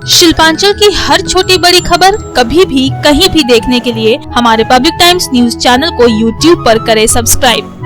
शिल्पांचल की हर छोटी बड़ी खबर कभी भी कहीं भी देखने के लिए हमारे पब्लिक टाइम्स न्यूज चैनल को यूट्यूब पर करें सब्सक्राइब।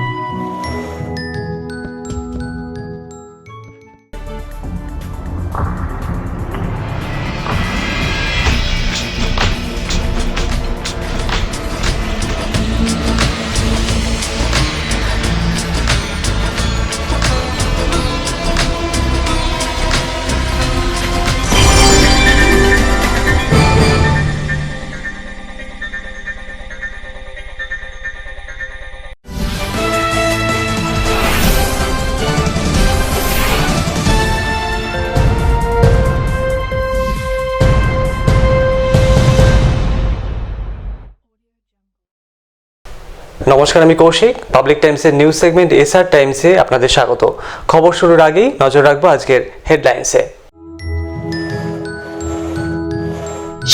নমস্কার, আমি কৌশিক। পাবলিক টাইমসের নিউজ সেগমেন্ট এসআর টাইমসে আপনাদের স্বাগত। খবর শুরুর আগেই নজর রাখবো আজকের হেডলাইন্সে।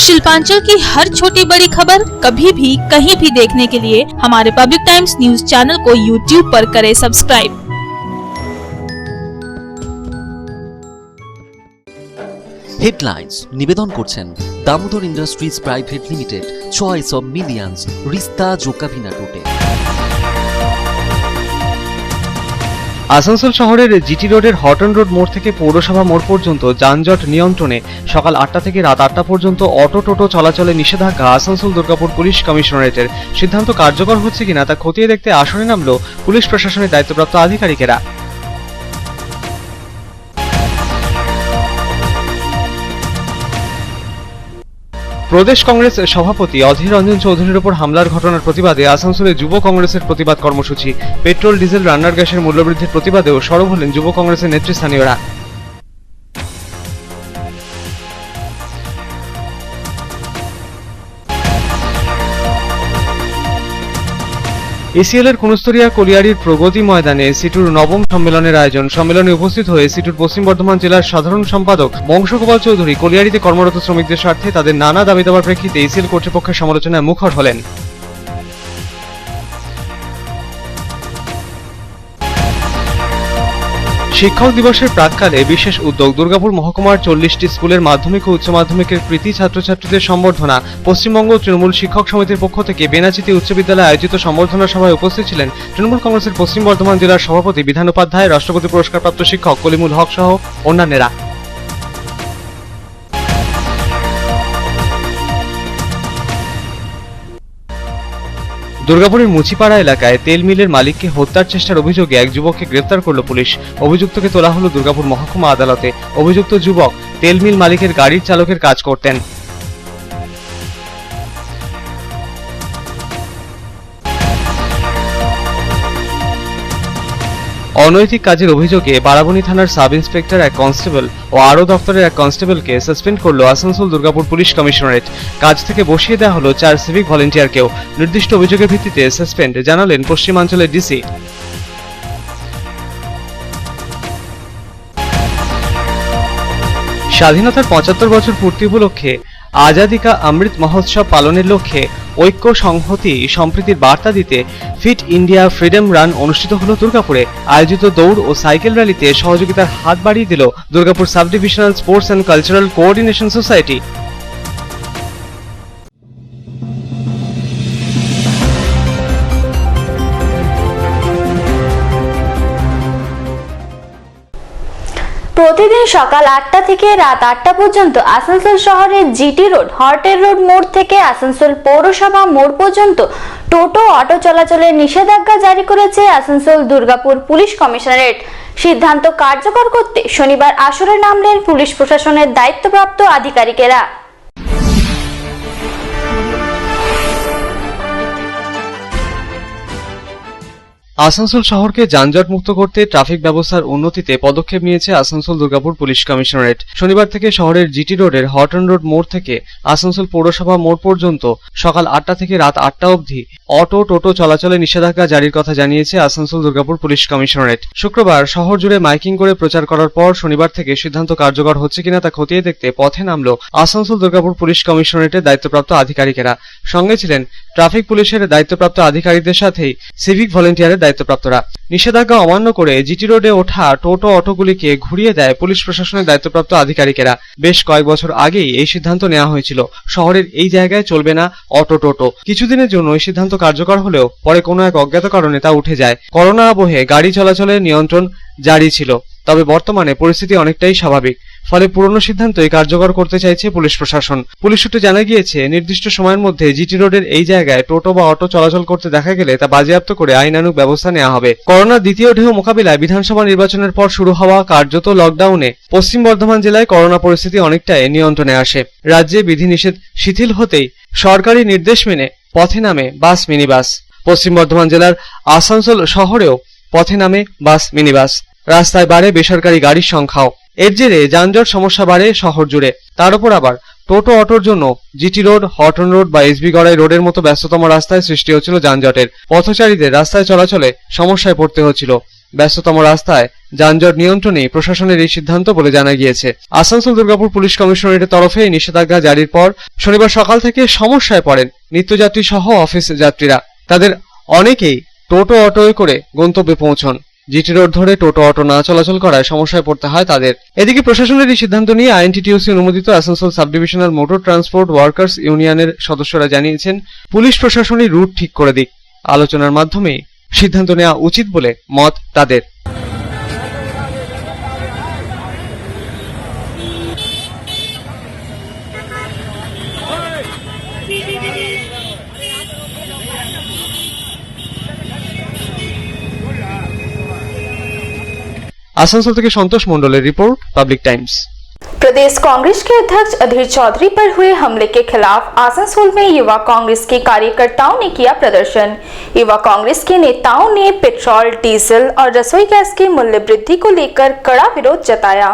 शिल्पांचल की हर छोटी बड़ी खबर कभी भी कहीं भी देखने के लिए हमारे पब्लिक टाइम्स न्यूज चैनल को यूट्यूब पर करें सब्सक्राइब। হেডলাইন্স নিবেদন করছেন Damodar industries private limited, choice of millions, রিস্তা জোকাভিনা রুটে। আসানসোল শহরের জিটি রোডের হটন রোড মোড় থেকে পৌরসভা মোড় পর্যন্ত যানজট নিয়ন্ত্রণে সকাল 8টা থেকে রাত 8টা পর্যন্ত অটো টোটো চলাচলে নিষেধাজ্ঞা আসানসোল দুর্গাপুর পুলিশ কমিশনারেটের। সিদ্ধান্ত কার্যকর হচ্ছে কিনা তা খতিয়ে দেখতে আসরে নামল পুলিশ প্রশাসনের দায়িত্বপ্রাপ্ত আধিকারিকেরা। প্রদেশ কংগ্রেস সভাপতি অধীর রঞ্জন চৌধুরীর উপর হামলার ঘটনার প্রতিবাদে আসানসোলে যুব কংগ্রেসের প্রতিবাদ কর্মসূচি। পেট্রোল ডিজেল রান্নার গ্যাসের মূল্যবৃদ্ধির প্রতিবাদেও সরব হলেন যুব কংগ্রেসের নেতৃস্থানীয়রা। এসিএল এর কুনুস্তরিয়া কলিয়ারির প্রগতি ময়দানে সিটুর নবম সম্মেলনের আয়োজন। সম্মেলনে উপস্থিত হয়ে সিটুর পশ্চিম বর্ধমান জেলার সাধারণ সম্পাদক বংশগোপাল চৌধুরী কলিয়ারিতে কর্মরত শ্রমিকদের স্বার্থে তাদের নানা দাবি দাবার প্রেক্ষিতে এসিএল কর্তৃপক্ষের সমালোচনায় মুখর হলেন। শিক্ষক দিবসের প্রাক্কালে বিশেষ উদ্যোগ। দুর্গাপুর মহকুমার 40টি স্কুলের মাধ্যমিক ও উচ্চ মাধ্যমিকের কৃতী ছাত্রছাত্রীদের সম্বর্ধনা। পশ্চিমবঙ্গ তৃণমূল শিক্ষক সমিতির পক্ষ থেকে বেনাচিতি উচ্চ বিদ্যালয়ে আয়োজিত সম্বর্ধনা সভায় উপস্থিত ছিলেন তৃণমূল কংগ্রেসের পশ্চিম বর্ধমান জেলার সভাপতি বিধান উপাধ্যায়, রাষ্ট্রপতি পুরস্কারপ্রাপ্ত শিক্ষক কলিমুল হক সহ অন্যান্যরা। দুর্গাপুরের মুচিপাড়া এলাকায় তেল মিলের মালিককে হত্যার চেষ্টার অভিযোগে এক যুবককে গ্রেফতার করল পুলিশ। অভিযুক্তকে তোলা হলো দুর্গাপুর মহকুমা আদালতে। অভিযুক্ত যুবক তেল মিল মালিকের গাড়ির চালকের কাজ করতেন। অনৈতিক কাজের অভিযোগে বারাবণী থানার সাব ইন্সপেক্টর এক কনস্টেবল ও আরও দপ্তরের এক কনস্টেবলকে সাসপেন্ড করল আসানসোল দুর্গাপুর পুলিশ কমিশনারেট। কাজ থেকে বসিয়ে দেওয়া হলো 4 সিভিক ভলেন্টিয়ারকেও। নির্দিষ্ট অভিযোগের ভিত্তিতে সাসপেন্ড জানালেন পশ্চিমাঞ্চলের ডিসি। স্বাধীনতার 75 বছর পূর্তি উপলক্ষে আজাদি কা অমৃত মহোৎসব পালনের লক্ষ্যে ঐক্য, সংহতি, সম্প্রীতির বার্তা দিতে ফিট ইন্ডিয়া ফ্রিডম রান অনুষ্ঠিত হলো দুর্গাপুরে। আয়োজিত দৌড় ও সাইকেল র্যালিতে সহযোগিতার হাত বাড়িয়ে দিল Durgapur sub divisional sports and cultural coordination society. প্রতিদিন সকাল 8টা থেকে রাত 8টা পর্যন্ত আসানসোল শহরের জিটি রোড, হটের রোড মোড় থেকে আসানসোল পৌরসভা মোড় পর্যন্ত টোটো অটো চলাচলের নিষেধাজ্ঞা জারি করেছে আসানসোল দুর্গাপুর পুলিশ কমিশনারেট। সিদ্ধান্ত কার্যকর করতে শনিবার আসরে নামলেন পুলিশ প্রশাসনের দায়িত্বপ্রাপ্ত আধিকারিকেরা। আসানসোল শহরকে যানজট মুক্ত করতে ট্রাফিক ব্যবস্থার উন্নতিতে পদক্ষেপ নিয়েছে আসানসোল দুর্গাপুর পুলিশ কমিশনারেট। শনিবার থেকে শহরের জিটি রোডের হটন রোড মোড় থেকে আসানসোল পৌরসভা মোড় পর্যন্ত সকাল 8টা থেকে রাত 8টা অবধি অটো টোটো চলাচলে নিষেধাজ্ঞা জারির কথা জানিয়েছে আসানসোল দুর্গাপুর পুলিশ কমিশনারেট। শুক্রবার শহর জুড়ে মাইকিং করে প্রচার করার পর শনিবার থেকে সিদ্ধান্ত কার্যকর হচ্ছে কিনা তা খতিয়ে দেখতে পথে নামল আসানসোল দুর্গাপুর পুলিশ কমিশনারেটের দায়িত্বপ্রাপ্ত আধিকারিকেরা। সঙ্গে ছিলেন ট্রাফিক পুলিশের দায়িত্বপ্রাপ্ত আধিকারিকদের সাথেই সিভিক ভলেন্টিয়ারের দায়িত্বপ্রাপ্তরা। নিষেধাজ্ঞা অমান্য করে জিটি রোডে ওঠা টোটো অটোগুলিকে ঘুরিয়ে দেয় পুলিশ প্রশাসনের দায়িত্বপ্রাপ্ত আধিকারিকেরা। বেশ কয়েক বছর আগেই এই সিদ্ধান্ত নেওয়া হয়েছিল, শহরের এই জায়গায় চলবে না টোটো। কিছুদিনের জন্য এই সিদ্ধান্ত কার্যকর হলেও পরে কোনো এক অজ্ঞাত কারণে তা উঠে যায়। করোনা আবহে গাড়ি চলাচলের নিয়ন্ত্রণ জারি ছিল, তবে বর্তমানে পরিস্থিতি অনেকটাই স্বাভাবিক। ফলে পুরনো সিদ্ধান্তই কার্যকর করতে চাইছে পুলিশ প্রশাসন। পুলিশ সূত্রে জানা গিয়েছে, নির্দিষ্ট সময়ের মধ্যে জিটি রোডের এই জায়গায় টোটো বা অটো চলাচল করতে দেখা গেলে তা বাজেয়াপ্ত করে আইনানুগ ব্যবস্থা নেওয়া হবে। করোনার দ্বিতীয় ঢেউ মোকাবিলায় বিধানসভা নির্বাচনের পর শুরু হওয়া কার্যত লকডাউনে পশ্চিম বর্ধমান জেলায় করোনা পরিস্থিতি অনেকটাই নিয়ন্ত্রণে আসে। রাজ্যে বিধিনিষেধ শিথিল হতেই সরকারি নির্দেশ মেনে পথে নামে বাস মিনিবাস। পশ্চিম বর্ধমান জেলার আসানসোল শহরেও পথে নামে বাস মিনিবাস। রাস্তায় বাড়ে বেসরকারি গাড়ির সংখ্যাও। এর জেরে যানজট সমস্যা বাড়ে শহর জুড়ে। তার উপর আবার টোটো অটোর জন্য জিটি রোড, হটন রোড বা এসবি গড়াই রোডের মতো ব্যস্ততম রাস্তায় সৃষ্টি হচ্ছিল যানজটের। পথচারীদের রাস্তায় চলাচলে সমস্যায় পড়তে হচ্ছিল। ব্যস্ততম রাস্তায় যানজট নিয়ন্ত্রণে প্রশাসনের এই সিদ্ধান্ত বলে জানা গিয়েছে। আসানসোল দুর্গাপুর পুলিশ কমিশনারেটের তরফে এই নিষেধাজ্ঞা জারির পর শনিবার সকাল থেকে সমস্যায় পড়েন নিত্যযাত্রী সহ অফিস যাত্রীরা। তাদের অনেকেই টোটো অটোয় করে গন্তব্যে পৌঁছন। জিটি রোড ধরে টোটো অটো না চলাচল করায় সমস্যায় পড়তে হয় তাদের। এদিকে প্রশাসনের এই সিদ্ধান্ত নিয়ে আইএনটিটিউসি অনুমোদিত Asansol sub divisional motor transport workers ইউনিয়নের সদস্যরা জানিয়েছেন, পুলিশ প্রশাসনই রুট ঠিক করে দিক, আলোচনার মাধ্যমে সিদ্ধান্ত নেওয়া উচিত বলে মত তাদের। आसनसोल থেকে संतोष मंडलेर रिपोर्ट, पब्लिक टाइम्स। प्रदेश कांग्रेस के अध्यक्ष अधीर चौधरी पर हुए हमले के खिलाफ आसनसोल में युवा कांग्रेस के कार्यकर्ताओं ने किया प्रदर्शन। युवा कांग्रेस के नेताओं ने पेट्रोल, डीजल और रसोई गैस के मूल्य वृद्धि को लेकर कड़ा विरोध जताया।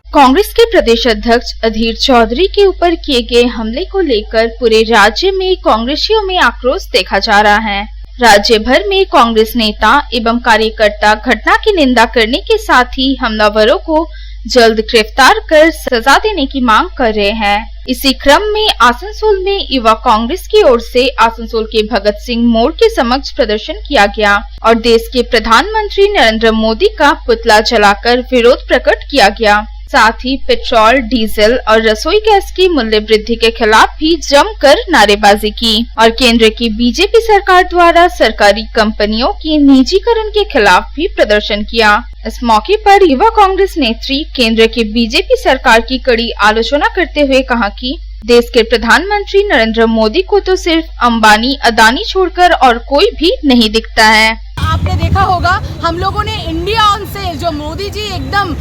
कांग्रेस के प्रदेश अध्यक्ष अधीर चौधरी के ऊपर किए गए हमले को लेकर पूरे राज्य में कांग्रेसियों में आक्रोश देखा जा रहा है। राज्य भर में कांग्रेस नेता एवं कार्यकर्ता घटना की निंदा करने के साथ ही हमलावरों को जल्द गिरफ्तार कर सजा देने की मांग कर रहे हैं। इसी क्रम में आसनसोल में युवा कांग्रेस की ओर से आसनसोल के भगत सिंह मोड़ के समक्ष प्रदर्शन किया गया और देश के प्रधानमंत्री नरेंद्र मोदी का पुतला जलाकर विरोध प्रकट किया गया। साथ ही पेट्रोल, डीजल और रसोई गैस की मूल्य वृद्धि के खिलाफ भी जमकर नारेबाजी की और केंद्र की बीजेपी सरकार द्वारा सरकारी कंपनियों की निजीकरण के खिलाफ भी प्रदर्शन किया। इस मौके पर युवा कांग्रेस नेत्री केंद्र की बीजेपी सरकार की कड़ी आलोचना करते हुए कहा कि देश के प्रधानमंत्री नरेंद्र मोदी को तो सिर्फ अंबानी, अदानी छोड़कर और कोई भी नहीं दिखता है। आपने देखा होगा हम लोगों ने इंडिया ऑन सेल जो मोदी जी एकदम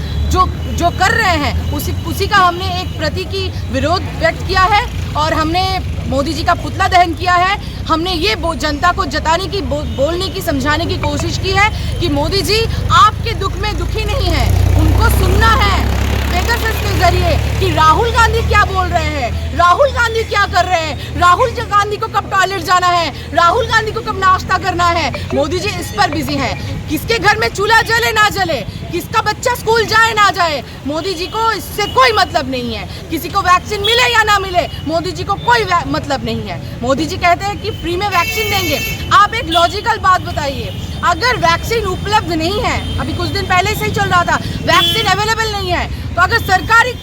जो कर रहे हैं उसी का हमने एक प्रति की विरोध व्यक्त किया है और हमने मोदी जी का पुतला दहन किया है। हमने ये जनता को जताने की, बोलने की, समझाने की कोशिश की है कि मोदी जी आपके दुख में दुखी नहीं है, उनको सुनना है पेगासस के जरिए कि राहुल गांधी क्या बोल रहे हैं, राहुल गांधी क्या कर रहे हैं, राहुल गांधी को कब टॉयलेट जाना है, राहुल गांधी को कब नाश्ता करना है। मोदी जी इस पर बिजी हैं। किसके घर में चूल्हा जले ना जले, किसका बच्चा स्कूल जाए ना जाए, मोदी जी को इससे कोई मतलब नहीं है। किसी को वैक्सीन मिले या ना मिले, मोदी जी को कोई मतलब नहीं है। मोदी जी कहते हैं कि फ्री में वैक्सीन देंगे। आप एक लॉजिकल बात बताइए, अगर वैक्सीन उपलब्ध नहीं है, अभी कुछ दिन पहले से ही चल रहा था, वैक्सीन अवेलेबल नहीं है, तो अगर सरकारी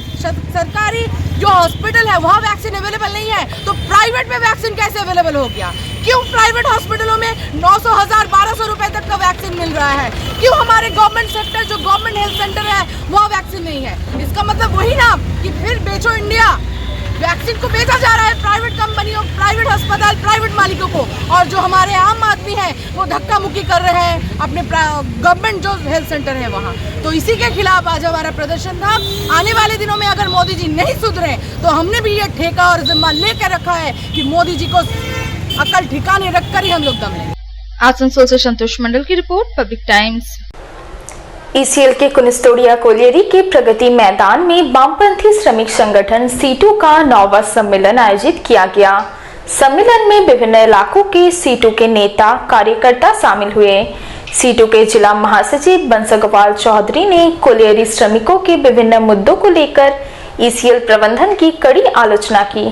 जो हॉस्पिटल है वहाँ वैक्सीन अवेलेबल नहीं है तो प्राइवेट में वैक्सीन कैसे अवेलेबल हो गया? क्यों प्राइवेट हॉस्पिटलों में 900, 1000, 1200 रुपए तक का वैक्सीन मिल रहा है? क्यों हमारे गवर्नमेंट सेक्टर जो गवर्नमेंट हेल्थ सेंटर है वहाँ वैक्सीन नहीं है? इसका मतलब वही ना कि फिर बेचो इंडिया, वैक्सीन को बेचा जा रहा है प्राइवेट कंपनियों, प्राइवेट अस्पताल, प्राइवेट मालिकों को, और जो हमारे आम आदमी हैं वो धक्का मुक्की कर रहे हैं अपने गवर्नमेंट जो हेल्थ सेंटर है वहाँ। तो इसी के खिलाफ आज हमारा प्रदर्शन था। आने वाले दिनों में अगर मोदी जी नहीं सुधरे तो हमने भी ये ठेका और जिम्मा लेकर रखा है कि मोदी जी को अकल ठिकाने रखकर ही हम लोग दम लेंगे। आसनसोल से संतोष मंडल की रिपोर्ट, पब्लिक टाइम्स। ईसीएल के कुनिस्टोडिया कोलियरी के प्रगति मैदान में वामपंथी श्रमिक संगठन सीटू का 9वां सम्मेलन आयोजित किया गया। सम्मेलन में विभिन्न इलाकों के सीटू के नेता कार्यकर्ता शामिल हुए। सीटू के जिला महासचिव बंसगोपाल चौधरी ने कोलियरी श्रमिकों के विभिन्न मुद्दों को लेकर ईसीएल प्रबंधन की कड़ी आलोचना की।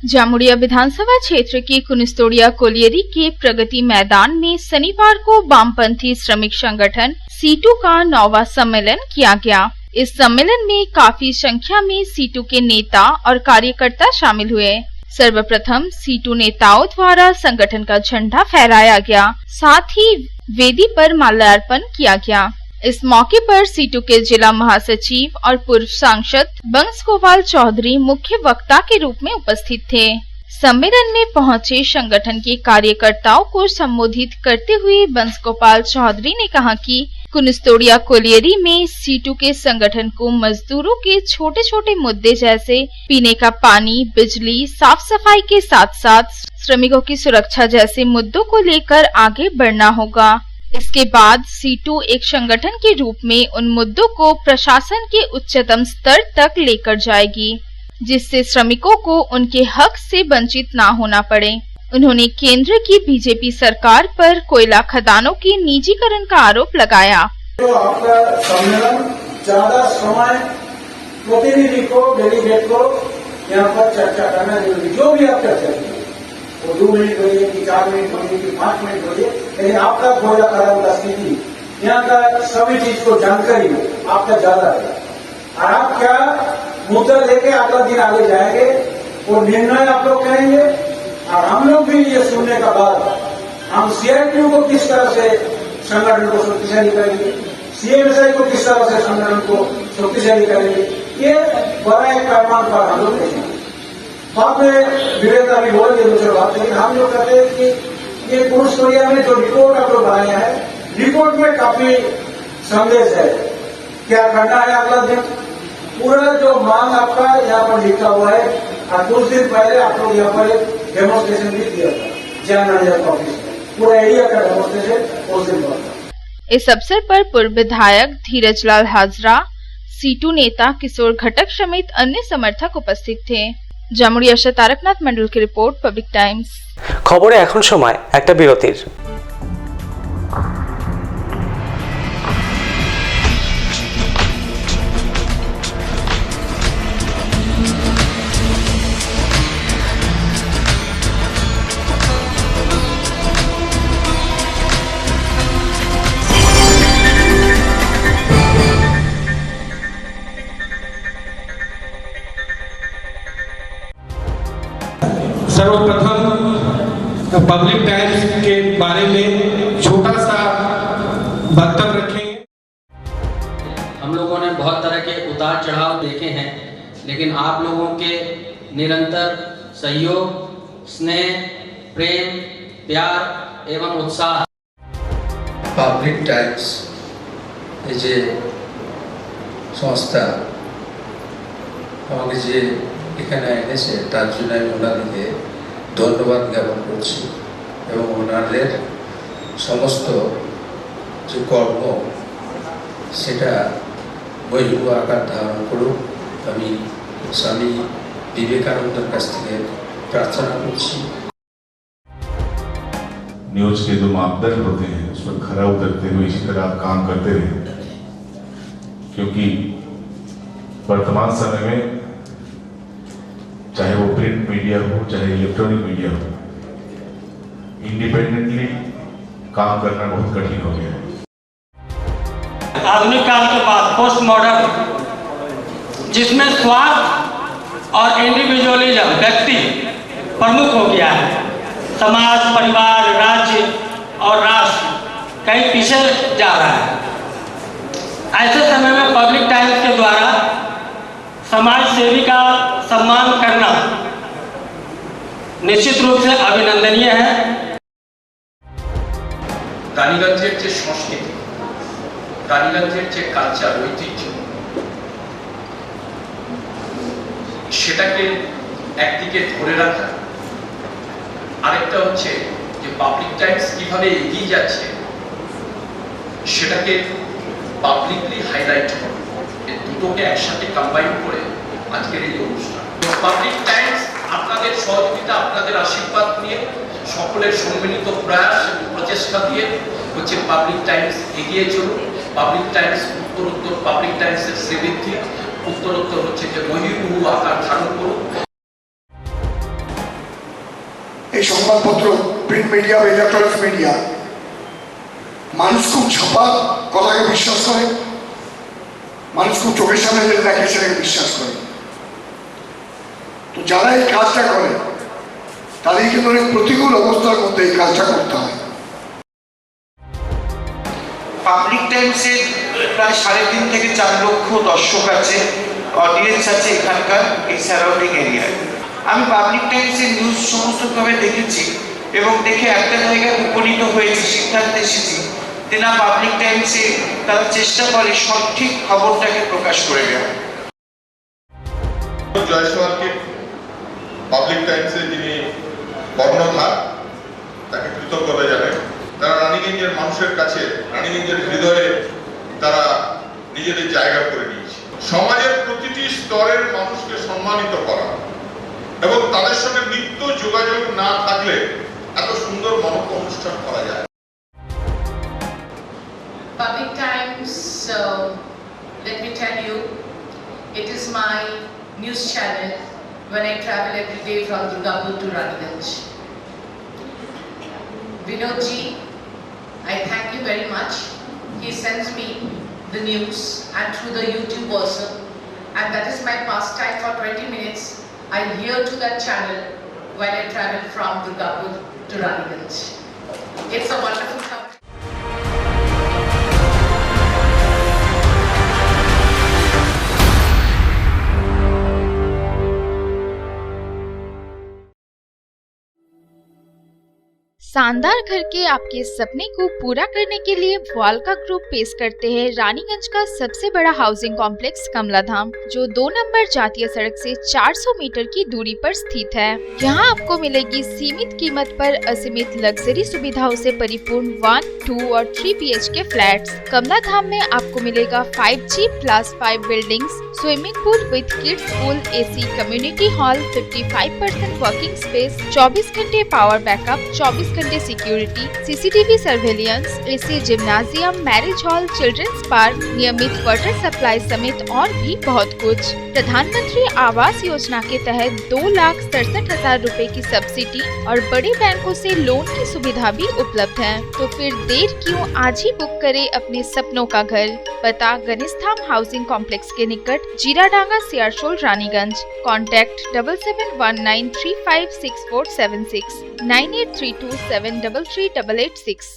जामुड़िया विधानसभा क्षेत्र के कुनिस्तोड़िया कोलियरी के प्रगति मैदान में शनिवार को वामपंथी श्रमिक संगठन सीटू का 9वां सम्मेलन किया गया। इस सम्मेलन में काफी संख्या में सीटू के नेता और कार्यकर्ता शामिल हुए। सर्वप्रथम सीटू नेताओं द्वारा संगठन का झंडा फहराया गया, साथ ही वेदी पर माल्यार्पण किया गया। इस मौके पर सीटू के जिला महासचिव और पूर्व सांसद बंस गोपाल चौधरी मुख्य वक्ता के रूप में उपस्थित थे। सम्मेलन में पहुंचे संगठन के कार्यकर्ताओं को संबोधित करते हुए बंस गोपाल चौधरी ने कहा कि कुनिस्तोड़िया कोलियरी में सीटू के संगठन को मजदूरों के छोटे छोटे मुद्दे जैसे पीने का पानी, बिजली, साफ सफाई के साथ साथ श्रमिकों की सुरक्षा जैसे मुद्दों को लेकर आगे बढ़ना होगा। इसके बाद सीटू एक संगठन के रूप में उन मुद्दों को प्रशासन के उच्चतम स्तर तक लेकर जाएगी, जिससे श्रमिकों को उनके हक से वंचित ना होना पड़े। उन्होंने केंद्र की बीजेपी सरकार पर कोयला खदानों के निजीकरण का आरोप लगाया। तो आपका सम्मेलन ज्यादा समय प्रतिनिधि को, डेलीगेट को यहाँ पर चर्चा करना जरूरी। जो भी आप चर्चा कीजिए, वो 2 मिनट होइए कि 4 मिनट होइए कि 5 मिनट होइए, लेकिन आपका कोयला खदान का स्थिति, यहाँ का सभी चीज को जानकारी आपका ज्यादा है। और आप क्या मुद्दा लेके अगला दिन आगे जाएंगे, वो निर्णय आप लोग करेंगे। और हम लोग भी ये सुनने का बाद हम CITU को किस तरह से संगठन को शक्तिशाली करेंगे, CMSI को किस तरह से संगठन को शक्तिशाली करेंगे, ये बड़ा एक पैमाने पर हम लोग देखेंगे। बाद में विवेक अभी बोलेंगे दूसरे बात, लेकिन हम लोग कहते हैं कि ये कुनिस्तोड़िया में जो रिपोर्ट आप लोग बनाया है, रिपोर्ट में काफी संदेश है। क्या करना है अगला दिन, पूरा जो मांग आपका यहाँ पर लिखा हुआ है। और कुछ दिन पहले आप लोग यहाँ पर एक डेमोन्स्ट्रेशन भी दिया था जैन ऑफिस में, पूरा एरिया का डेमोन्स्ट्रेशन उस दिन पर। इस अवसर पर पूर्व विधायक धीरजलाल हाजरा, सीटू नेता किशोर घटक समेत अन्य समर्थक उपस्थित थे। জামুড়িয়া से तारकनाथ मंडल की रिपोर्ट, पब्लिक टाइम्स। খবরে এখন সময় একটা বিরতির। सर्वप्रथम पब्लिक टाइम्स के बारे में छोटा सा वक्तव्य रखेंगे। हम लोगों ने बहुत तरह के उतार चढ़ाव देखे हैं, लेकिन आप लोगों के निरंतर सहयोग, स्नेह, प्रेम, प्यार एवं उत्साह पब्लिक टाइम्स যে সংস্থা আমাকে যে এখানে এনেছে তার জন্য আমি ওনাদেরকে ধন্যবাদ জ্ঞাপন করছি এবং ওনাদের সমস্ত যে কর্ম সেটা বহির্ভ আকার ধারণ করুক আমি স্বামী বিবেকানন্দের কাছ থেকে প্রার্থনা করছি। न्यूज के जो मापदंड होते हैं उस पर खरा उतरते हुए इसी तरह आप काम करते रहे, क्योंकि वर्तमान समय में चाहे वो प्रिंट मीडिया हो चाहे इलेक्ट्रॉनिक मीडिया हो, इंडिपेंडेंटली काम करना बहुत कठिन हो गया है। आधुनिक काल के बाद पोस्ट मॉडर्न, जिसमें स्वार्थ और इंडिविजुअलिज्म व्यक्ति प्रमुख हो गया है, समाज, परिवार, राज्य और राष्ट्र कहीं पीछे जा रहा है। ऐसे समय में पब्लिक टाइम्स के द्वारा समाज सेवी का सम्मान करना निश्चित रूप से अभिनंदनीय है। রানীগঞ্জের যে সংস্কৃতি, রানীগঞ্জের যে কালচার, ঐতিহ্য, সেটাকে একদিকে ধরে রাখা, আরেকটা হচ্ছে যে পাবলিক টাইমস কিভাবে এগিয়ে যাচ্ছে সেটাকে পাবলিকলি হাইলাইট করা, এই দুটোকে একসাথে কম্বাইন করে আজকের এই অনুষ্ঠান। পাবলিক টাইমস আপনাদের সহযোগিতা, আপনাদের আশীর্বাদ নিয়ে, সকলের সম্মিলিত প্রয়াস প্রচেষ্টা দিয়ে হচ্ছে পাবলিক টাইমস এগিয়ে চলুন। পাবলিক টাইমস উত্তরোত্তর, পাবলিক টাইমসের শ্রীবৃদ্ধি উত্তরোত্তর হচ্ছে যে বহির্মুখ আকার ধারণ করুন। এই সংবাদপত্র, প্রিন্ট মিডিয়া বা ইলেকট্রনিক্স মিডিয়া, মানুষ খুব ছাপা কথাকে বিশ্বাস করে, মানুষ খুব চোখের সামনে যেটা দেখে সেটাকে বিশ্বাস করে। তো যারা এই কাজটা করে তাদের কিন্তু অনেক প্রতিকূল অবস্থার মধ্যে এই কাজটা করতে হয়। পাবলিক টাইমসে প্রায় 3.5 থেকে 4 লক্ষ দর্শক আছে, অডিয়েন্স আছে এখানকার এই সারাউন্ডিং এরিয়ায়। আমি পাবলিক টাইমসের নিউজ সমস্তভাবে দেখেছি এবং দেখে একটা জায়গায় উপনীত হয়েছি, সিদ্ধান্তে এসেছি যে না, পাবলিক টাইমসে তারা চেষ্টা করে সঠিক খবরটাকে প্রকাশ করে দেওয়া। জয়সওয়ালকে পাবলিক টাইমসে যিনি কর্ণধার, তাকে কৃতজ্ঞতা জানাই। তারা রানীগঞ্জের মানুষের কাছে, রানীগঞ্জের হৃদয়ে তারা নিজেদের জায়গা করে নিয়েছে। সমাজের প্রতিটি স্তরের মানুষকে সম্মানিত করা এবং তাদের সঙ্গে নিত্য যোগাযোগ না থাকলে এত সুন্দর মহৎ অনুষ্ঠান করা যায়। Public Times, let me tell you, it is my news channel when I travel every day from Durgapur to Raniganj. Vinodji, I thank you very much. He sends me the news and through the YouTube also, and that is my pastime for 20 minutes. I hear to that channel when I travel from Durgapur to Raniganj. It's a wonderful company. शानदार घर के आपके सपने को पूरा करने के लिए वालका ग्रुप पेश करते हैं रानीगंज का सबसे बड़ा हाउसिंग कॉम्प्लेक्स कमलाधाम, जो 2 नंबर जातीय सड़क से 400 मीटर की दूरी पर स्थित है। यहाँ आपको मिलेगी सीमित कीमत पर असीमित लग्जरी सुविधाओं से परिपूर्ण 1, 2 और 3 BHK फ्लैट्स। कमलाधाम में आपको मिलेगा 5G+5 buildings, swimming pool with kids pool, AC community hall, 55% working space, 24 घंटे पावर बैकअप, 24 घंटे security, CCTV surveillance, AC gymnasium, marriage hall, children's park, नियमित वाटर सप्लाई समेत और भी बहुत कुछ। प्रधानमंत्री आवास योजना के तहत 2,67,000 रुपए की सब्सिडी और बड़े बैंकों से लोन की सुविधा भी उपलब्ध है। तो फिर देर क्यों, आज ही बुक करें अपने सपनों का घर। पता गणेशधाम हाउसिंग कॉम्प्लेक्स के निकट, जीराडांगा, सियारशोल, रानीगंज। कॉन्टैक्ट 7719356476, 9832733886।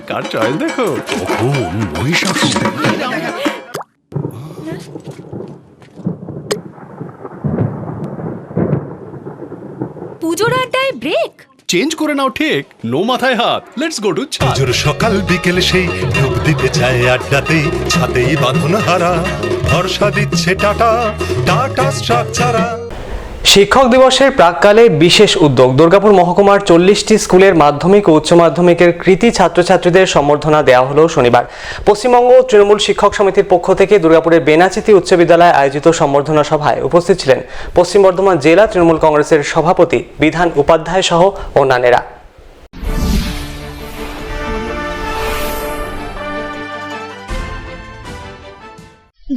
কার চয়েস দেখো, কখন মহিষাসুর। পুজোর আড্ডায় ব্রেক চেঞ্জ করে নাও ঠিক, নো মাথায় হাত। লেটস গো টু ছাদ। পুজোর সকাল বিকেল সেই ডুব দিতে চায় আড্ডাতেই, ছাদেই বাঁধন হারা ভরসা দিচ্ছে টাটা, টাটা স্ট্রাকচারা। শিক্ষক দিবসের প্রাক্কালে বিশেষ উদ্যোগ। দুর্গাপুর মহকুমার 40টি স্কুলের মাধ্যমিক ও উচ্চ মাধ্যমিকের কৃতি ছাত্রছাত্রীদের সম্বর্ধনা দেওয়া হলো শনিবার। পশ্চিমবঙ্গ তৃণমূল শিক্ষক সমিতির পক্ষ থেকে দুর্গাপুরের বেনাচিতি উচ্চ বিদ্যালয়ে আয়োজিত সম্বর্ধনা সভায় উপস্থিত ছিলেন পশ্চিম বর্ধমান জেলা তৃণমূল কংগ্রেসের সভাপতি বিধান উপাধ্যায় সহ অন্যান্যরা।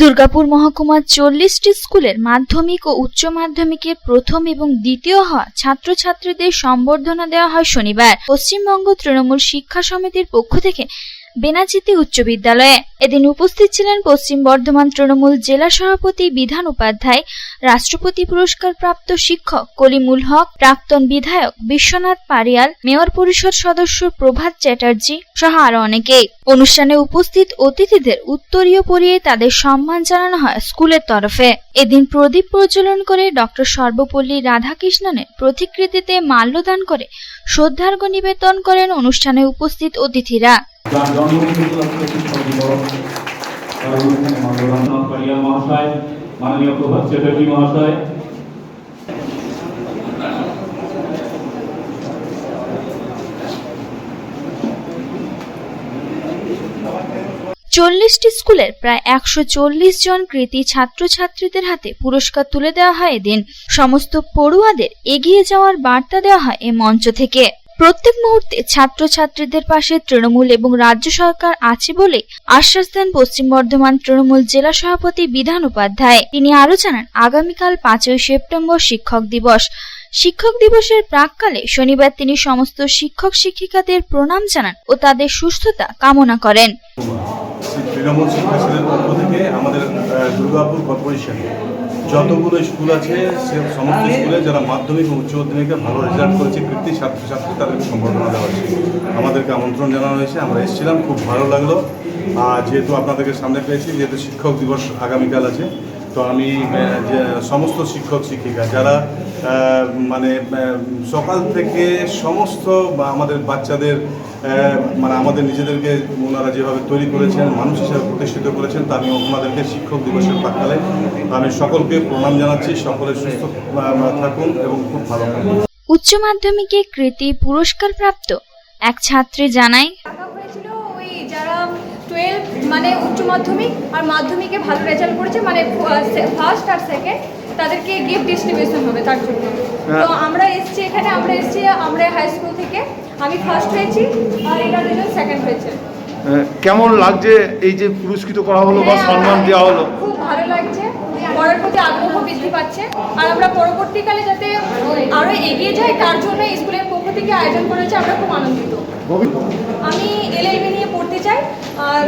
দুর্গাপুর মহকুমার 40টি স্কুলের মাধ্যমিক ও উচ্চ মাধ্যমিকের প্রথম এবং দ্বিতীয় হওয়া ছাত্রছাত্রীদের সম্বর্ধনা দেওয়া হয় শনিবার পশ্চিমবঙ্গ তৃণমূল শিক্ষা সমিতির পক্ষ থেকে বেনাচিতি উচ্চ বিদ্যালয়ে। এদিন উপস্থিত ছিলেন পশ্চিম বর্ধমান তৃণমূল জেলা সভাপতি বিধান উপাধ্যায়, রাষ্ট্রপতি পুরস্কার প্রাপ্ত শিক্ষক কলিমুল হক, প্রাক্তন বিধায়ক বিশ্বনাথ পারিয়াল, মেয়র পরিষদ সদস্য প্রভাত চ্যাটার্জি সহ আরো অনেকেই। অনুষ্ঠানে উপস্থিত অতিথিদের উত্তরীয় পরিয়ে তাদের সম্মান জানানো হয় স্কুলের তরফে। এদিন প্রদীপ প্রজ্বলন করে ডক্টর সর্বপল্লী রাধাকৃষ্ণনের প্রতিকৃতিতে মাল্যদান করে শ্রদ্ধার্ঘ্য নিবেদন করেন অনুষ্ঠানে উপস্থিত অতিথিরা। মাননীয় প্রভাত চ্যাটার্জি মহাশয়, 40টি স্কুলের প্রায় 140 জন কৃতী ছাত্রছাত্রীদের হাতে পুরস্কার তুলে দেওয়া হয়। এদিন সমস্ত পড়ুয়াদের এগিয়ে যাওয়ার বার্তা দেওয়া হয় এ মঞ্চ থেকে। প্রত্যেক মুহূর্তে ছাত্রছাত্রীদের পাশে তৃণমূল এবং রাজ্য সরকার আছে বলে আশ্বাস দেন পশ্চিম বর্ধমান তৃণমূল জেলা সভাপতি বিধান উপাধ্যায়। তিনি আরো জানান, আগামীকাল 5ই সেপ্টেম্বর শিক্ষক দিবস। শিক্ষক দিবসের প্রাক্কালে শনিবার তিনি সমস্ত শিক্ষক শিক্ষিকাদের প্রণাম জানান ও তাদের সুস্থতা কামনা করেন। তৃণমূল শিক্ষা সমিতির পক্ষ থেকে আমাদের দুর্গাপুর কর্পোরেশনে যতগুলো স্কুল আছে সে সমস্ত স্কুলে যারা মাধ্যমিক ও উচ্চ মাধ্যমিকে ভালো রেজাল্ট করেছে কৃতী ছাত্রছাত্রী তাদেরকে সম্বর্ধনা দেওয়া হয়েছে। আমাদেরকে আমন্ত্রণ জানানো হয়েছে, আমরা এসেছিলাম, খুব ভালো লাগলো। আর যেহেতু আপনাদেরকে সামনে পেয়েছি, যেহেতু শিক্ষক দিবস আগামীকাল আছে, তো আমি সমস্ত শিক্ষক শিক্ষিকা যারা মানে সকাল থেকে সমস্ত আমাদের বাচ্চাদের মানে আমাদের নিজেদেরকে ওনারা যেভাবে তৈরি করেছেন, মানুষ হিসেবে প্রতিষ্ঠিত করেছেন, তা আমি ওনাদেরকে শিক্ষক দিবসের প্রাক্কালে আমি সকলকে প্রণাম জানাচ্ছি। সকলে সুস্থ থাকুন এবং খুব ভালো থাকুন। উচ্চ মাধ্যমিকে কৃতী পুরস্কার প্রাপ্ত এক ছাত্রী জানায়, যারা 12 মানে উচ্চ মাধ্যমিক আর মাধ্যমিকে ভালো রেজাল্ট করেছে, মানে ফার্স্ট আর সেকেন্ড, তাদেরকে গিফট ডিস্ট্রিবিউশন হবে তার জন্য। তো আমরা এসেছি এখানে, আমরা হাই স্কুল থেকে, আমি ফার্স্ট হয়েছি আর এরা দুজন সেকেন্ড হয়েছে। কেমন লাগছে এই যে পুরস্কৃত করা হলো বা সম্মান দেওয়া হলো? খুব ভালো লাগছে, পড়ার প্রতি আগ্রহ বৃদ্ধি পাচ্ছে, আর আমরা পরবর্তীকালে যাতে আরো এগিয়ে যাই তার জন্য স্কুলের পক্ষ থেকে আয়োজন করেছে, আমরা খুব আনন্দিত। আমি এলএলবি নিয়ে পড়তে চাই, আর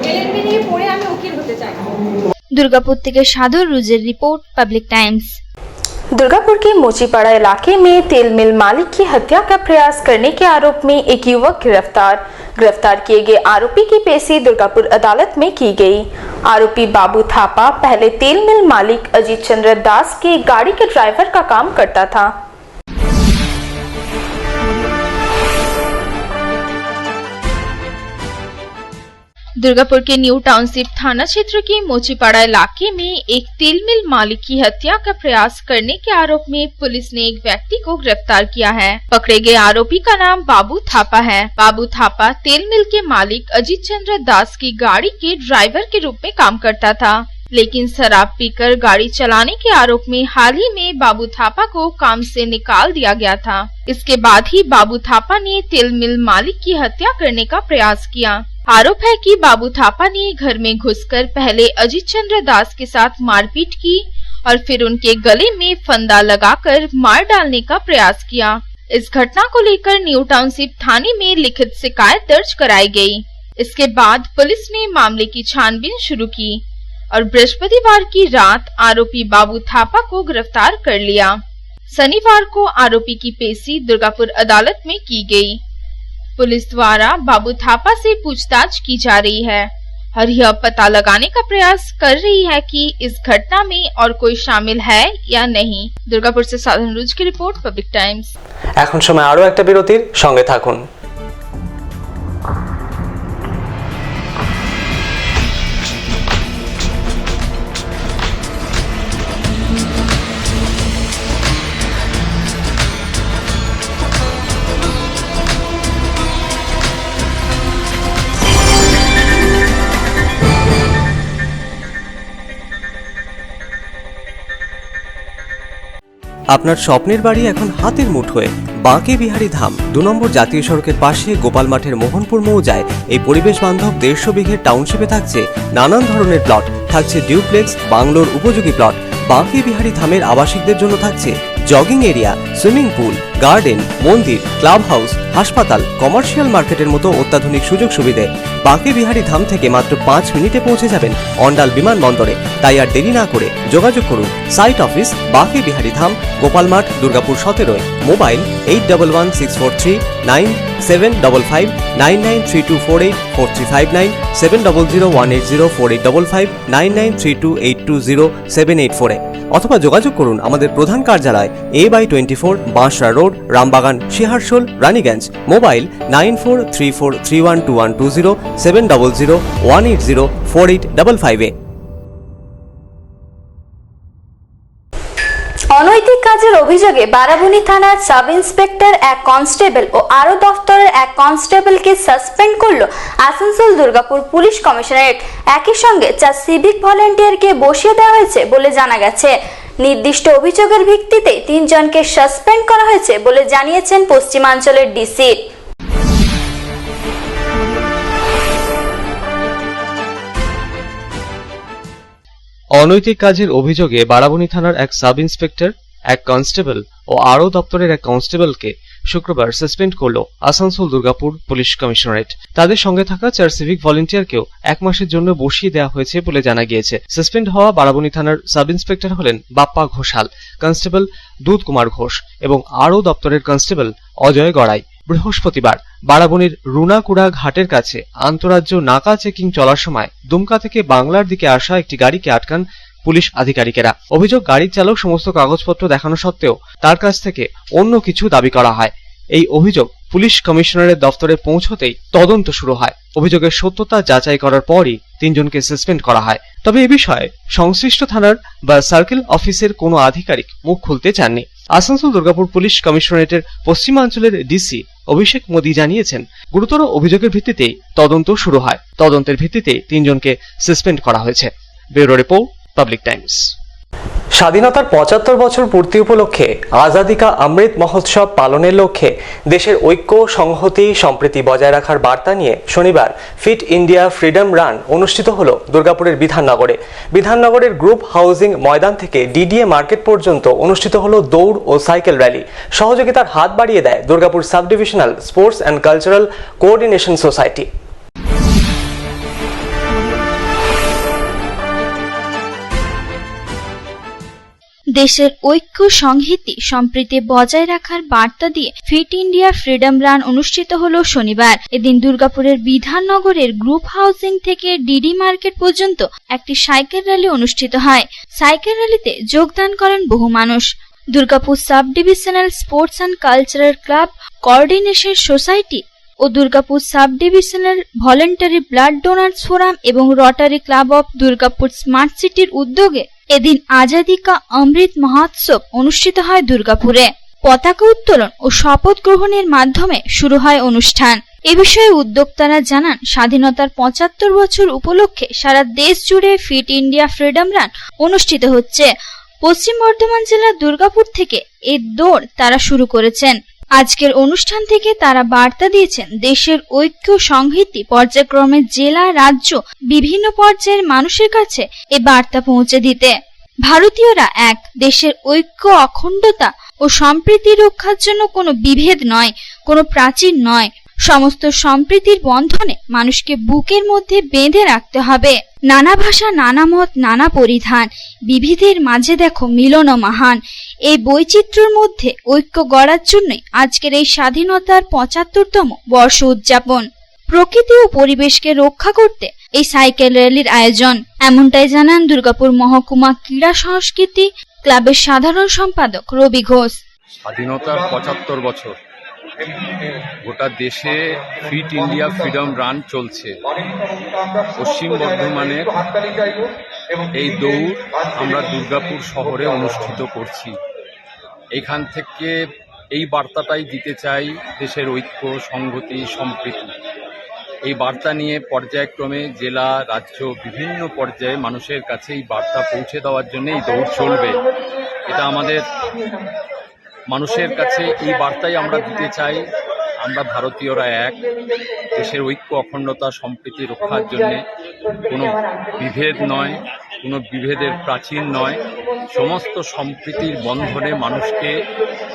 এলএলবি নিয়ে পড়ে আমি উকিল হতে চাই। दुर्गापुर থেকে সাদর রুজের রিपोर्ट पब्लिक टाइम्स। दुर्गापुर के मोचीपाड़ा इलाके में तेल मिल मालिक की हत्या का प्रयास करने के आरोप में एक युवक गिरफ्तार किए गए आरोपी की पेशी दुर्गापुर अदालत में की गई। आरोपी बाबू थापा पहले तेल मिल मालिक अजीत चंद्र दास के गाड़ी के ड्राइवर का काम करता था। दुर्गापुर के न्यू टाउनशिप थाना क्षेत्र के मोचीपाड़ा इलाके में एक तेल मिल मालिक की हत्या का प्रयास करने के आरोप में पुलिस ने एक व्यक्ति को गिरफ्तार किया है। पकड़े गए आरोपी का नाम बाबू थापा है। बाबू थापा तेल मिल के मालिक अजीत चंद्र दास की गाड़ी के ड्राइवर के रूप में काम करता था, लेकिन शराब पीकर गाड़ी चलाने के आरोप में हाल ही में बाबू थापा को काम से निकाल दिया गया था। इसके बाद ही बाबू थापा ने तेल मिल मालिक की हत्या करने का प्रयास किया। आरोप है कि बाबू थापा ने घर में घुसकर पहले अजीत चंद्र दास के साथ मारपीट की और फिर उनके गले में फंदा लगाकर मार डालने का प्रयास किया। इस घटना को लेकर न्यू टाउनशिप थाने में लिखित शिकायत दर्ज कराई गई। इसके बाद पुलिस ने मामले की छानबीन शुरू की और बृहस्पतिवार की रात आरोपी बाबू थापा को गिरफ्तार कर लिया। शनिवार को आरोपी की पेशी दुर्गापुर अदालत में की गई। पुलिस द्वारा बाबू थापा से पूछताछ की जा रही है और यह पता लगाने का प्रयास कर रही है कि इस घटना में और कोई शामिल है या नहीं। दुर्गापुर से साधन रुज की रिपोर्ट, पब्लिक टाइम्स। এখন সময় আরো একটা বিরতির, সঙ্গে থাকুন। আপনার স্বপ্নের বাড়ি এখন হাতের মুঠোয়। বাঁকে বিহারী ধাম 2 নম্বর জাতীয় সড়কের পাশে গোপাল মাঠের মোহনপুর মৌজায় এই পরিবেশ বান্ধব 150 বিঘের টাউনশিপে থাকছে নানান ধরনের প্লট, থাকছে ডিউপ্লেক্স বাংলোর উপযোগী প্লট। বাঁকে বিহারী ধামের আবাসিকদের জন্য থাকছে jogging area, swimming pool, garden, মন্দির, ক্লাব হাউস, হাসপাতাল, কমার্শিয়াল মার্কেটের মতো অত্যাধুনিক সুযোগ সুবিধে। বাঁকে বিহারী ধাম থেকে মাত্র 5 মিনিটে পৌঁছে যাবেন অন্ডাল বিমানবন্দরে। তাই আর দেরি না করে যোগাযোগ করুন। সাইট অফিস বাঁকে বিহারী ধাম, গোপালমাঠ, দুর্গাপুর 17। মোবাইল 8116439755 9932484359 7001804855 9932820784 অথবা যোগাযোগ করুন আমাদের প্রধান কার্যালয় A/24 Bansra road, Rambagan, Searsole, Raniganj. Mobile 9434312120 7001804855। অনৈতিক কাজের অভিযোগে বারাবণী থানার সাব ইন্সপেক্টর, এক কনস্টেবল ও আরো দফতরের এক কনস্টেবলকে সাসপেন্ড করল আসানসোল দুর্গাপুর পুলিশ কমিশনারেট। একই সঙ্গে 4 সিভিক ভলেন্টিয়ারকে বসিয়ে দেওয়া হয়েছে বলে জানা গেছে। নির্দিষ্ট অভিযোগের ভিত্তিতে 3 জনকে সাসপেন্ড করা হয়েছে বলে জানিয়েছেন পশ্চিমাঞ্চলের ডিসি। অনৈতিক কাজের অভিযোগে বারাবণী থানার এক সাব ইন্সপেক্টর, এক কনস্টেবল ও আরও দপ্তরের এক কনস্টেবলকে শুক্রবার সাসপেন্ড করল আসানসোল দুর্গাপুর পুলিশ কমিশনারেট। তাদের সঙ্গে থাকা 4 সিভিক ভলেন্টিয়ারকেও 1 মাসের জন্য বসিয়ে দেওয়া হয়েছে বলে জানা গিয়েছে। সাসপেন্ড হওয়া বারাবণী থানার সাব ইন্সপেক্টর হলেন বাপ্পা ঘোষাল, কনস্টেবল দুধ কুমার ঘোষ এবং আরও দপ্তরের কনস্টেবল অজয় গড়াই। বৃহস্পতিবার বারাবণীর রুনাকুড়া ঘাটের কাছে আন্তঃরাজ্য নাকা চেকিং চলার সময় দুমকা থেকে বাংলার দিকে আসা একটি গাড়িকে আটকান পুলিশ আধিকারিকেরা। অভিযোগ, গাড়ির চালক সমস্ত কাগজপত্র দেখানো সত্ত্বেও তার কাছ থেকে অন্য কিছু দাবি করা হয়। এই অভিযোগ পুলিশ কমিশনারের দফতরে পৌঁছতেই তদন্ত শুরু হয়। অভিযোগের সত্যতা যাচাই করার পরই 3 জনকে সাসপেন্ড করা হয়। তবে এ বিষয়ে সংশ্লিষ্ট থানার বা সার্কেল অফিসের কোনো আধিকারিক মুখ খুলতে চাননি। আসানসোল দুর্গাপুর পুলিশ কমিশনারেটের পশ্চিমাঞ্চলের ডিসি অভিষেক মোদী জানিয়েছেন, গুরুতর অভিযোগের ভিত্তিতে তদন্ত শুরু হয়। তদন্তের ভিত্তিতে 3 জনকে সাসপেন্ড করা হয়েছে। Bureau report, public Times. স্বাধীনতার 75 বছর পূর্তি উপলক্ষে আজাদি কা অমৃত মহোৎসব পালনের লক্ষ্যে দেশের ঐক্য, সংহতি, সম্প্রীতি বজায় রাখার বার্তা নিয়ে শনিবার ফিট ইন্ডিয়া ফ্রিডম রান অনুষ্ঠিত হলো দুর্গাপুরের বিধাননগরে। বিধাননগরের গ্রুপ হাউজিং ময়দান থেকে ডিডিএ মার্কেট পর্যন্ত অনুষ্ঠিত হলো দৌড় ও সাইকেল র্যালি। সহযোগিতার হাত বাড়িয়ে দেয় Durgapur sub divisional sports and cultural coordination society. দেশের ঐক্য, সংহতি, সম্প্রীতি বজায় রাখার বার্তা দিয়ে ফিট ইন্ডিয়া ফ্রিডম রান অনুষ্ঠিত হলো শনিবার। এদিন দুর্গাপুরের বিধাননগরের গ্রুপ হাউজিং থেকে ডিডি মার্কেট পর্যন্ত একটি সাইকেল র্যালি অনুষ্ঠিত হয়। সাইকেল র্যালিতে যোগদান করেন বহু মানুষ। Durgapur sub divisional sports and cultural club coordination society ও Durgapur sub divisional voluntary blood donors forum এবং rotary club of Durgapur smart সিটির উদ্যোগে এদিন আজাদি কা অমৃত মহোৎসব অনুষ্ঠিত হয় দুর্গাপুরে। পতাকা উত্তোলন ও শপথ গ্রহণের মাধ্যমে শুরু হয় অনুষ্ঠান। এ বিষয়ে উদ্যোক্তারা জানান, স্বাধীনতার 75 বছর উপলক্ষে সারা দেশ জুড়ে ফিট ইন্ডিয়া ফ্রিডম রান অনুষ্ঠিত হচ্ছে। পশ্চিম বর্ধমান জেলার দুর্গাপুর থেকে এই দৌড় তারা শুরু করেছেন। আজকের অনুষ্ঠান থেকে তারা বার্তা দিয়েছেন দেশের ঐক্য, সংহতি পর্যায়ক্রমে জেলা, রাজ্য বিভিন্ন পর্যায়ের মানুষের কাছে এ বার্তা পৌঁছে দিতে। ভারতীয়রা এক, দেশের ঐক্য, অখণ্ডতা ও সম্প্রীতি রক্ষার জন্য কোনো বিভেদ নয়, কোনো প্রাচীর নয়। সমস্ত সম্প্রীতির বন্ধনে মানুষকে বুকের মধ্যে বেঁধে রাখতে হবে। নানা ভাষা, নানা মত, নানা পরিধান, বিবিধের মাঝে দেখো মিলন মহান। এই বৈচিত্র্যের মধ্যে ঐক্য গড়ার জন্যই আজকের এই স্বাধীনতার 75তম বর্ষ উদযাপন। প্রকৃতি ও পরিবেশকে রক্ষা করতে এই সাইকেল র্যালির আয়োজন, এমনটাই জানান দুর্গাপুর মহকুমা ক্রীড়া সংস্কৃতি ক্লাবের সাধারণ সম্পাদক রবি ঘোষ। স্বাধীনতার 75 বছর, গোটা দেশে ফিট ইন্ডিয়া ফ্রিডম রান চলছে। পশ্চিম বর্ধমানের এই দৌড় আমরা দুর্গাপুর শহরে অনুষ্ঠিত করছি। এখান থেকে এই বার্তাটাই দিতে চাই, দেশের ঐক্য, সংহতি, সম্প্রীতি। এই বার্তা নিয়ে পর্যায়ক্রমে জেলা, রাজ্য বিভিন্ন পর্যায়ে মানুষের কাছে এই বার্তা পৌঁছে দেওয়ার জন্য এই দৌড় চলবে। এটা আমাদের মানুষের কাছে এই বার্তাই আমরা দিতে চাই, আমরা ভারতীয়রা এক, দেশের ঐক্য, অখণ্ডতা, সম্প্রীতি রক্ষার জন্য কোনো বিভেদ নয়, কোনো বিভেদের প্রাচীর নয়। সমস্ত সম্প্রীতির বন্ধনে মানুষকে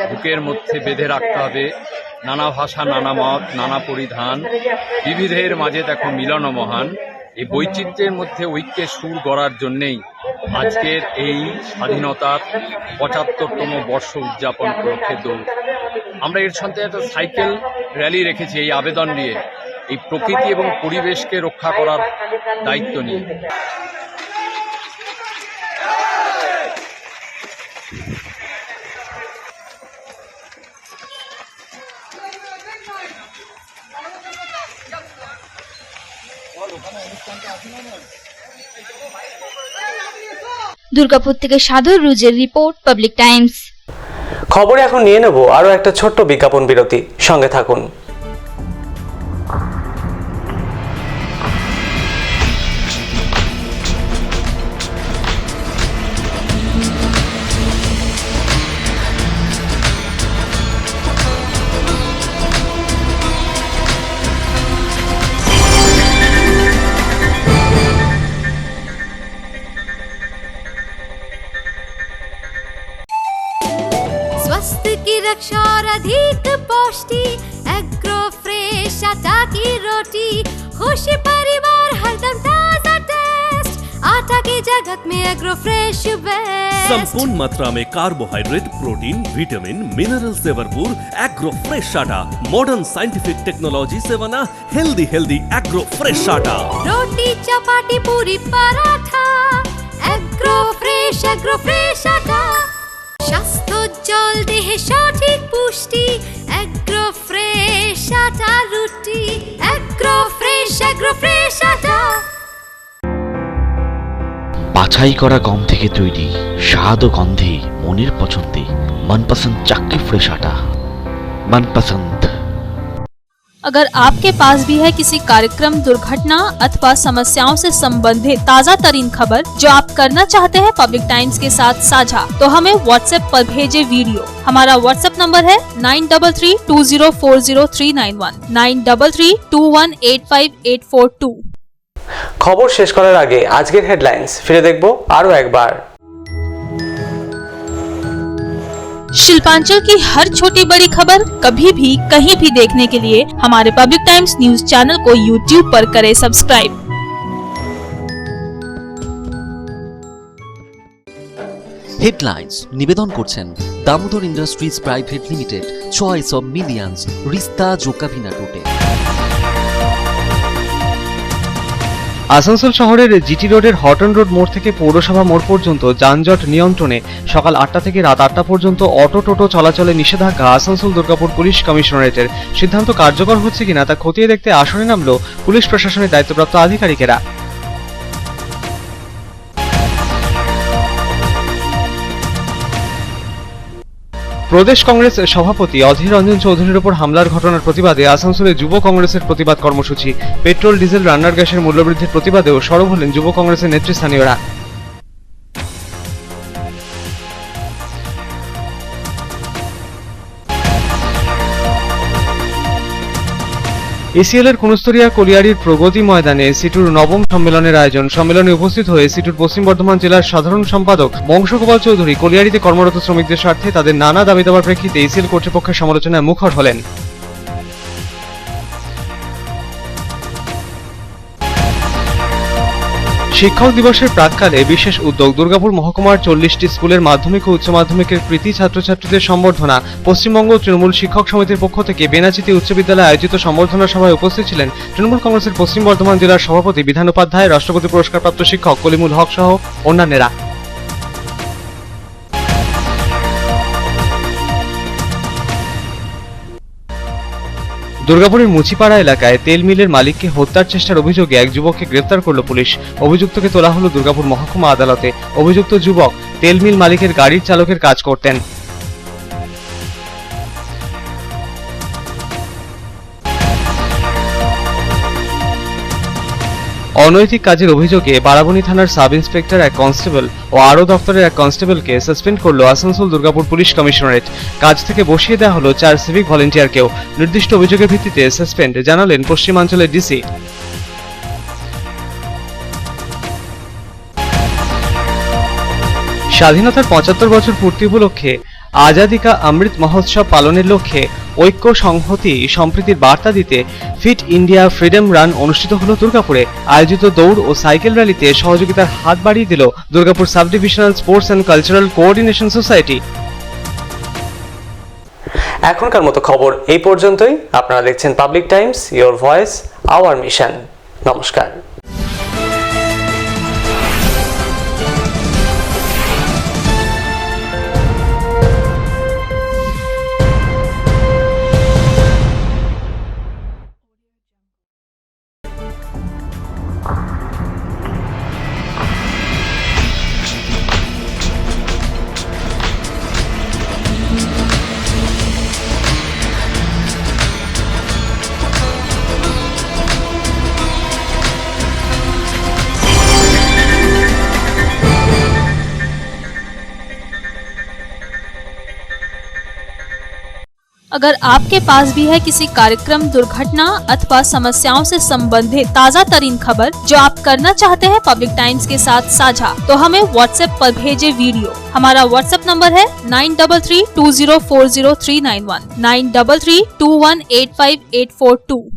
বুকের মধ্যে বেঁধে রাখতে হবে। নানা ভাষা, নানা মত, নানা পরিধান, বিবিধের মাঝে দেখো মিলন মহান। এই বৈচিত্র্যের মধ্যে ঐক্যের সুর গড়ার জন্যেই আজকের এই স্বাধীনতার ৭৫তম বর্ষ উদযাপন উপলক্ষে দৌড়। আমরা এর সাথে একটা সাইকেল র্যালি রেখেছি এই আবেদন নিয়ে, এই প্রকৃতি এবং পরিবেশকে রক্ষা করার দায়িত্ব নিয়ে। দুর্গাপুর থেকে সাধুর রুজের রিপোর্ট, পাবলিক টাইমস। খবরে এখন নিয়ে নেব আরো একটা ছোট্ট বিজ্ঞাপন বিরতি, সঙ্গে থাকুন। स्वास्थ्य की रक्षा और अधिक पौष्टि, एग्रो फ्रेश आटा की रोटी, खुशी परिवार हरदम ताजा टेस्ट, आटा की जगत में एग्रो फ्रेश बेस्ट। संपूर्ण मात्रा में कार्बोहाइड्रेट, प्रोटीन, विटामिन, मिनरल से भरपूर एग्रो फ्रेश आटा, मॉडर्न साइंटिफिक टेक्नोलॉजी से बना हेल्दी एग्रो फ्रेश आटा। रोटी चपाटी पूरी पराठा, एग्रो फ्रेश आटा, স্বাস্থ্যোজ্জ্বল দেহে সঠিক পুষ্টি, এগ্রো ফ্রেশ আটা রুটি, এগ্রো ফ্রেশ আটা। বাছাই করা গম থেকে তৈরি, স্বাদ ও গন্ধে মনের পছন্দে मनपसंद चाक्की फ्रेश आटा, मनपसंद। अगर आपके पास भी है किसी कार्यक्रम, दुर्घटना अथवा समस्याओं से संबंधित ताज़ा तरीन खबर जो आप करना चाहते हैं पब्लिक टाइम्स के साथ साझा, तो हमें व्हाट्सएप पर भेजे वीडियो। हमारा व्हाट्सएप नंबर है 9332040391, 9332185842। খবর শেষ করার আগে আজকের হেডলাইন্স ফিরে দেখব আরো একবার। शिल्पांचल की हर छोटी बड़ी खबर कभी भी कहीं भी देखने के लिए हमारे पब्लिक टाइम्स न्यूज चैनल को YouTube पर करें सब्सक्राइब। हेडलाइंस निवेदन করছেন Damodar industries private limited, choice of millions, রিস্তা जो कभी ना टूटे। আসানসোল শহরের জিটি রোডের হটন রোড মোড় থেকে পৌরসভা মোড় পর্যন্ত যানজট নিয়ন্ত্রণে সকাল 8টা থেকে রাত 8টা পর্যন্ত অটো টোটো চলাচলে নিষেধাজ্ঞা আসানসোল দুর্গাপুর পুলিশ কমিশনারেটের। সিদ্ধান্ত কার্যকর হচ্ছে কিনা তা খতিয়ে দেখতে আসনে নামল পুলিশ প্রশাসনের দায়িত্বপ্রাপ্ত আধিকারিকেরা। প্রদেশ কংগ্রেস সভাপতি অধীর রঞ্জন চৌধুরীর উপর হামলার ঘটনার প্রতিবাদে আসানসোলে যুব কংগ্রেসের প্রতিবাদ কর্মসূচি। পেট্রোল ডিজেল রান্নার গ্যাসের মূল্যবৃদ্ধির প্রতিবাদেও সরব হলেন যুব কংগ্রেসের নেতৃস্থানীয়রা। এসিএল এর কুনস্তরিয়া কলিয়ারির প্রগতি ময়দানে সিটুর নবম সম্মেলনের আয়োজন। সম্মেলনে উপস্থিত হয়ে সিটুর পশ্চিম বর্ধমান জেলার সাধারণ সম্পাদক বংশগোপাল চৌধুরী কলিয়ারিতে কর্মরত শ্রমিকদের স্বার্থে তাদের নানা দাবি দাবার প্রেক্ষিতে এসিএল কর্তৃপক্ষের সমালোচনায় মুখর হলেন। শিক্ষক দিবসের প্রাক্কালে বিশেষ উদ্যোগ। দুর্গাপুর মহকুমার 40টি স্কুলের মাধ্যমিক ও উচ্চ মাধ্যমিকের কৃতী ছাত্রছাত্রীদের সম্বর্ধনা। পশ্চিমবঙ্গ তৃণমূল শিক্ষক সমিতির পক্ষ থেকে বেনাচিতি উচ্চ বিদ্যালয়ে আয়োজিত সম্বর্ধনা সভায় উপস্থিত ছিলেন তৃণমূল কংগ্রেসের পশ্চিম বর্ধমান জেলার সভাপতি বিধান উপাধ্যায়, রাষ্ট্রপতি পুরস্কারপ্রাপ্ত শিক্ষক কলিমুল হক সহ অন্যান্যরা। দুর্গাপুরের মুচিপাড়া এলাকায় তেল মিলের মালিককে হত্যার চেষ্টার অভিযোগে এক যুবককে গ্রেফতার করল পুলিশ। অভিযুক্তকে তোলা হলো দুর্গাপুর মহকুমা আদালতে। অভিযুক্ত যুবক তেল মিল মালিকের গাড়ির চালকের কাজ করতেন। অনৈতিক কাজের অভিযোগে বারাবণী থানার সাব ইন্সপেক্টর এক কনস্টেবল ও আরও দপ্তরের এক কনস্টেবলকে সাসপেন্ড করল আসানসোল দুর্গাপুর পুলিশ কমিশনারেট। কাজ থেকে বসিয়ে দেওয়া হলো 4 সিভিক ভলেন্টিয়ারকেও। নির্দিষ্ট অভিযোগের ভিত্তিতে সাসপেন্ড জানালেন পশ্চিমাঞ্চলের ডিসি। স্বাধীনতার ৭৫ বছর পূর্তি উপলক্ষে আজাদি কা অমৃত মহোৎসব পালনের লক্ষ্যে ঐক্য, সংহতি, সম্প্রীতির বার্তা দিতে ফিট ইন্ডিয়া ফ্রিডম রান অনুষ্ঠিত হলো দুর্গাপুরে। আয়োজিত দৌড় ও সাইকেল র্যালিতে সহযোগিতার হাত বাড়িয়ে দিল Durgapur sub divisional sports and cultural coordination society. এখনকার মতো খবর এই পর্যন্তই। আপনারা দেখছেন public Times, your voice hour mission. নমস্কার। अगर आपके पास भी है किसी कार्यक्रम, दुर्घटना अथवा समस्याओं से संबंधित ताज़ा तरीन खबर जो आप करना चाहते हैं पब्लिक टाइम्स के साथ साझा, तो हमें व्हाट्सएप पर भेजे वीडियो। हमारा व्हाट्सएप नंबर है 9332040391 9332185842।